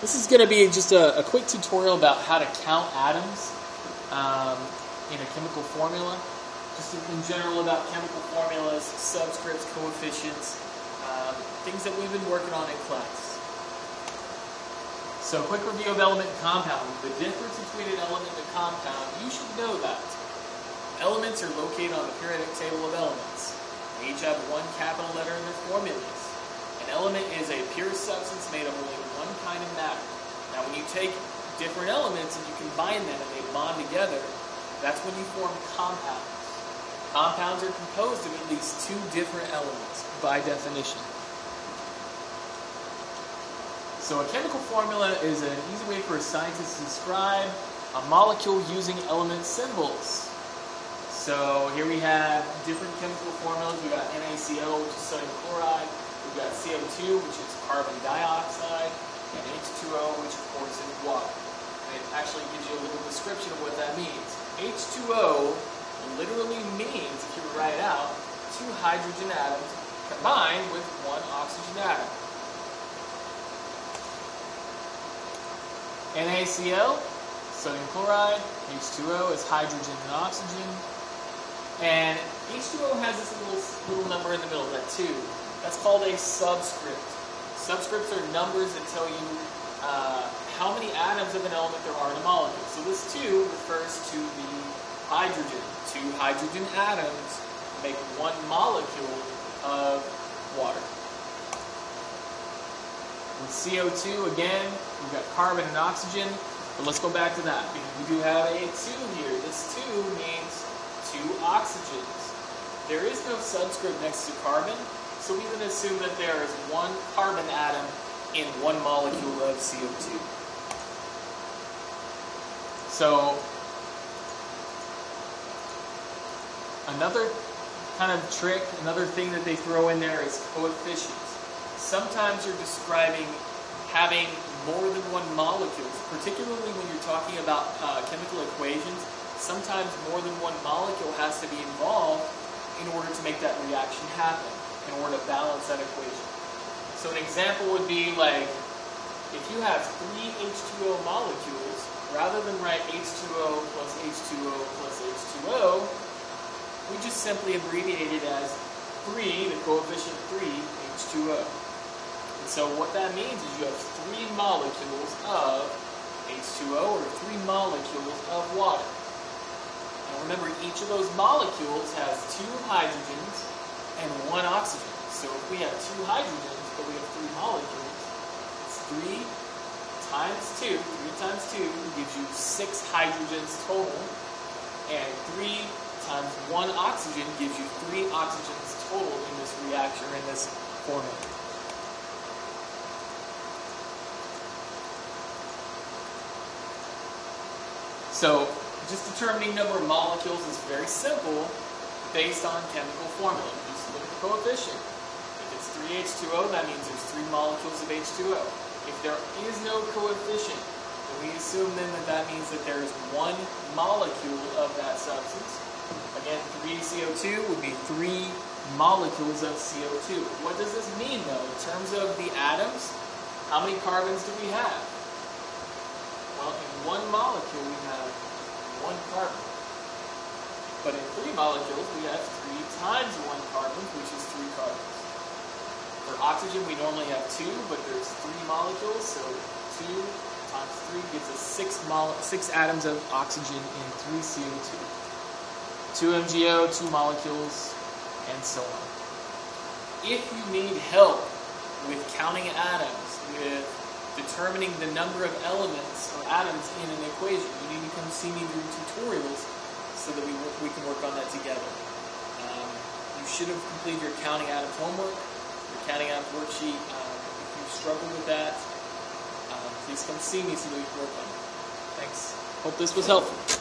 This is going to be just a quick tutorial about how to count atoms in a chemical formula. Just in general about chemical formulas, subscripts, coefficients, things that we've been working on in class. So, quick review of element and compound. The difference between an element and a compound, you should know that. Elements are located on the periodic table of elements. They each have one capital letter in their formulas. An element is a pure substance made of only one kind of matter. Now, when you take different elements and you combine them and they bond together, that's when you form compounds. Compounds are composed of at least two different elements, by definition. So a chemical formula is an easy way for a scientist to describe a molecule using element symbols. So here we have different chemical formulas. We've got NaCl, which is sodium chloride. We've got CO2, which is carbon dioxide. And H2O, which of course is water. And it actually gives you a little description of what that means. H2O literally means, if you write it out, two hydrogen atoms combined with one oxygen atom. NaCl, sodium chloride, H2O is hydrogen and oxygen. And H2O has this little number in the middle, that 2. That's called a subscript. Subscripts are numbers that tell you how many atoms of an element there are in a molecule. So this 2 refers to the hydrogen. 2 hydrogen atoms make one molecule of water. With CO2, again, we've got carbon and oxygen, but let's go back to that, because we do have a 2 here. This 2 means 2 oxygens. There is no subscript next to carbon, so we can assume that there is one carbon atom in one molecule of CO2. So, another kind of trick, another thing that they throw in there is coefficients. Sometimes you're describing having more than one molecule, particularly when you're talking about chemical equations. Sometimes more than one molecule has to be involved in order to make that reaction happen, in order to balance that equation. So an example would be like, if you have 3 H2O molecules, rather than write H2O plus H2O plus H2O, we just simply abbreviate it as 3, the coefficient 3, H2O. And so what that means is you have 3 molecules of H2O, or 3 molecules of water. And remember, each of those molecules has 2 hydrogens and 1 oxygen. So if we have 2 hydrogens, but we have 3 molecules, it's 3 times 2, 3 times 2 gives you 6 hydrogens total, and 3 times 1 oxygen gives you 3 oxygens total in this reaction, or in this formula. So, just determining number of molecules is very simple based on chemical formula. Just look at the coefficient. If it's 3H2O, that means there's 3 molecules of H2O. If there is no coefficient, then we assume then that means that there is 1 molecule of that substance. Again, 3CO2 would be 3 molecules of CO2. What does this mean, though? In terms of the atoms, how many carbons do we have? Well, in 1 molecule, we have 1 carbon. But in 3 molecules, we have 3 times 1 carbon, which is 3 carbons. For oxygen, we normally have 2, but there's 3 molecules, so 2 times 3 gives us 6 atoms of oxygen in 3 CO2. 2 MgO, 2 molecules, and so on. If you need help with counting atoms, with determining the number of elements or atoms in an equation, you need to come see me do tutorials so that we can work on that together. You should have completed your counting atoms homework, your counting atoms worksheet. If you struggle with that, please come see me so that we can work on it. Thanks. Hope this was helpful.